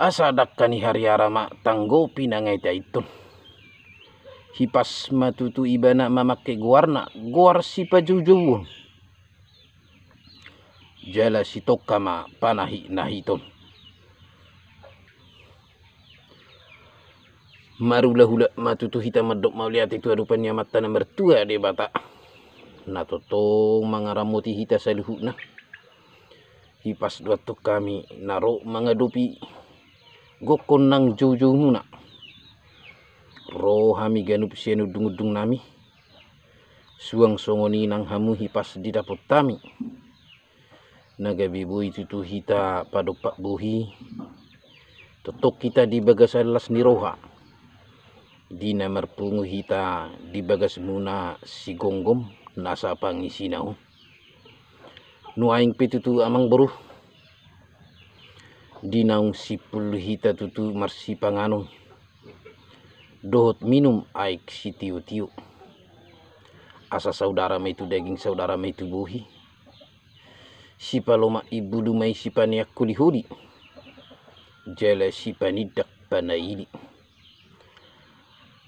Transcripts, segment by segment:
Asadakani hariarama tanggopi nangai taitun. Hipas matutu ibana mamake guarna guar si pajujuwun. Jala si tokama panahi nahiton. Marula-hula matutu hita medok mauliat itu adupannya mata nomor 2 de bata. Natotong mangaramuti hita saluhuna. Hipas dua tu kami naro mengadupi gokon nang jojo muna. Roh hami ganup sianu dung-dung nami. Suang songoni nang hamu hipas di dapot tami. Nagabi bui tutu hita padopak buhi. Totok kita di bagas alas ni roha. Di namar pungu hita di bagas muna si gonggom nasa pangisinau. Nuaing pitutu amang beruh. Di naung sipul hita tutu marsi panganong. Dohot minum aik si tiu-tiu. Asa saudara itu daging saudara itu buhi. Si paloma ibu dumai si paniak kulihudi. Jala si panidak panaili.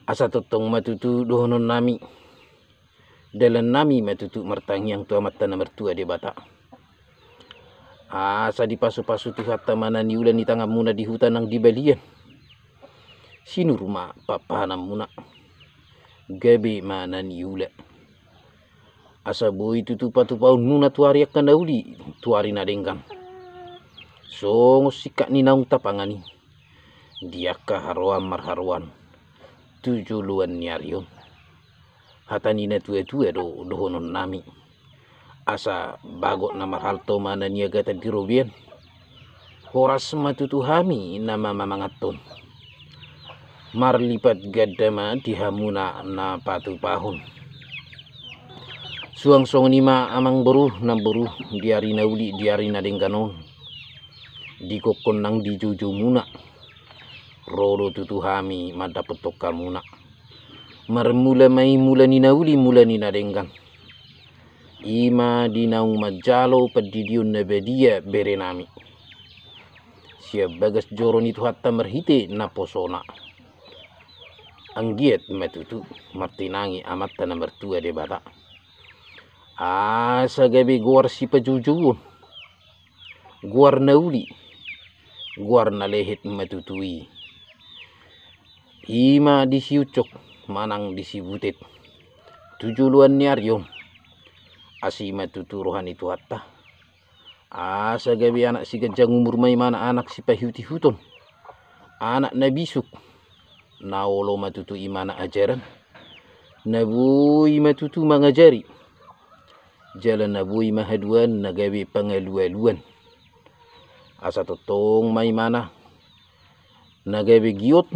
Asa totong matutu dohonon nami. Dalam nami matutu martang yang tua mata nomor 2 de bata. Asa di pasu-pasu tu hatta mana ni ulan ni tangga muna di hutan nang di balian. Sinu rumah papanam muna. Gabe mana ni ula. Asa boy tutu patu paun muna tuari akan dauli. Tuari nadenggang. Songos sikak ni naung tapangani. Diaka haruan marharuan. 7 luan nyarion. Hata nina tua-tua dohonon nami. Asa bagot nama halto mana niaga tadi robian. Horas matutu hami nama mamangaton. Marlipat gadama dihamuna na patu pahun. Suang song nima amang beruh na beruh diari nauli diari na dengganon. Di kokon nang di jojo muna. Rodo tutu hami madapet tokal muna. Marmula mai mula ni nauli mula ni nadenggan. Ima di naung majalo padidion na bedia berenami. Siap bagas joron itu hatta merhite na posona. Anggiat matutu martinangi amat nomor 2 de bata. Asa gabe guar si pajujuun. Guar nauli. Guar na lehet matutui. Ima disiucok manang disibutet. 7 luan nyaryon. Asima tuturuhan itu hatta. Asa gabi anak si gajang umur may mana anak si pahuti huton. Anak na bisuk. Naolo matutu imana ajaran. Nabui matutu mangajari. Jalan nabui mahaduan nagabi pangalualuan. Asa totong may mana. Nagabi giot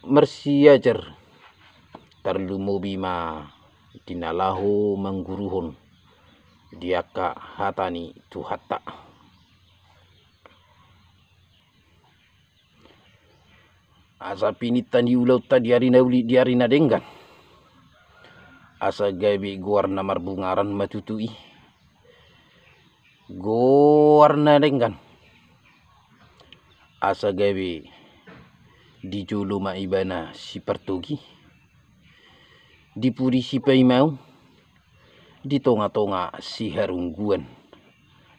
mersiajar. Tarlumobi ma dinalahu mangguruhon. Diaka hatani tu hatta. Asa pinitan di ulau ta diari nauli diari nadenggan. Asa gabi guar na marbungaran matutui. Guar nadenggan. Asa gabi di jolo maibana si pertogi. Dipuri si paimau. Di tonga-tonga si harungguan.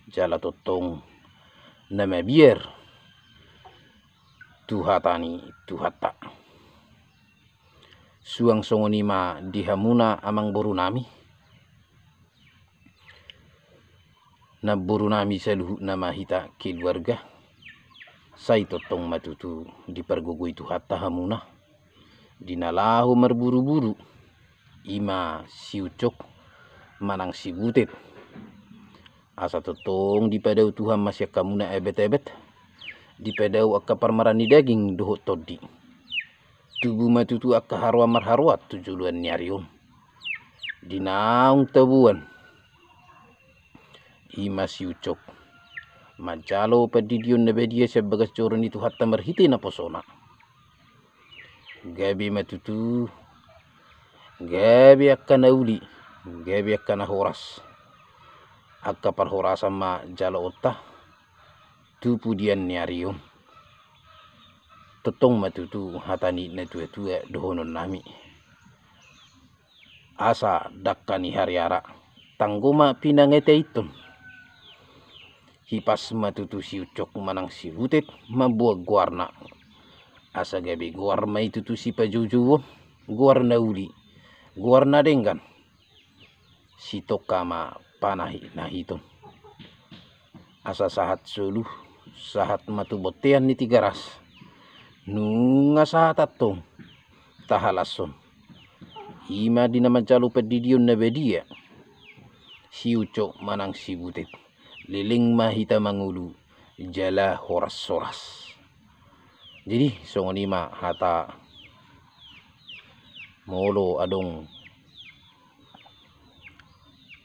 Jala totong nama biar. Tuhatani tuhata. Suang songonima dihamuna amang borunami. Na borunami saluhu nama hita keluarga. Sai totong matutu dipergogoi tuhata hamuna. Dinalahu merburu-buru. Ima siucok. Manang si butet. Asa totong dipadau Tuhan masya kamuna ebet-ebet. Dipadau akka parmarani daging dohot todi. Tubuh matutu akka harwa marharwat 7 luan nyarion. Dinaung tabuan. Ima si ucok. Majalo padidion na bedia sa bagas joron itu hatta marhite na posona. Gabi matutu. Gabi akka nauli. Gabi akka na horas. Akka parhorasan ma jala otta. Tupu dian nyarion. totong matutu hatani na tua dohonon nami asa dakkani hariara tanggoma pinangete itun hipas matutu si ucok manang si hutet mabuag guarna asa gabi guarma itu tu si pajujuwon guarna uli guarna denggan si tokama panahi nahiton asa sahat suluh sahat matu botean ni tigaras nunga sahat atong tahalason ima di nama jalu pedidion na bedia si ucok manang si butet liling mahita mangulu jala horas-horas. Jadi songonima hata molo adong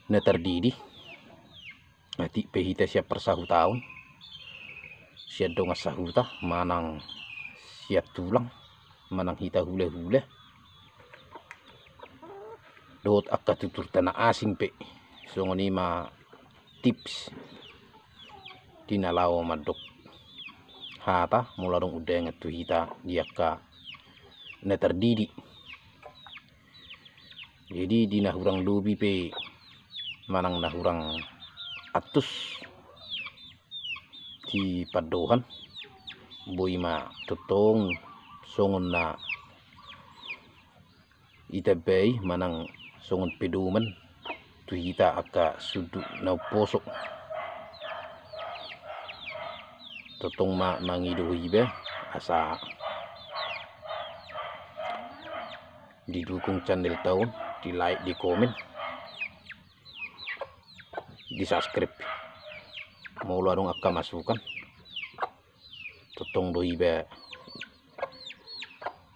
na terdidi ati pehita siap persahu tahun siap dong sahuta manang siap tulang manang hita hule-hule dot akka tutur tanah asing pe songonima tips dinalaw madok hata mula dong udah ngatu hita diaka na terdidi jadi di nahurang lubi pe manang nahurang atus di padohan boima totong songon na itabay manang songon peduman tu hita aka sudut na posok totong mangiduhi be asa didukung channel tahun di like di komen di subscribe mau larung akka masukan totong doi be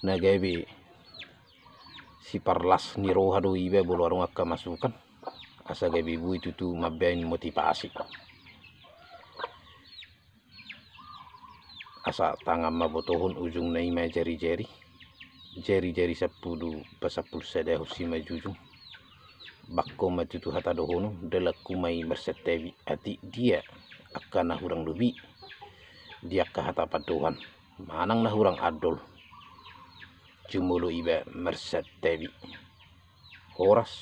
nagabe si parlas ni roha doi be bolo larung akka masukan asa gabe bu itu tu mabain motivasi asa tangan mabotohon ujung na ima jari-jari 10 pasapul sada husi majujung bakko matutu hata dohono dalaku mai bersetewi ati dia akan nahurang lubi dia ka hata padohan manang nahurang adol jumolo iba mersetewi horas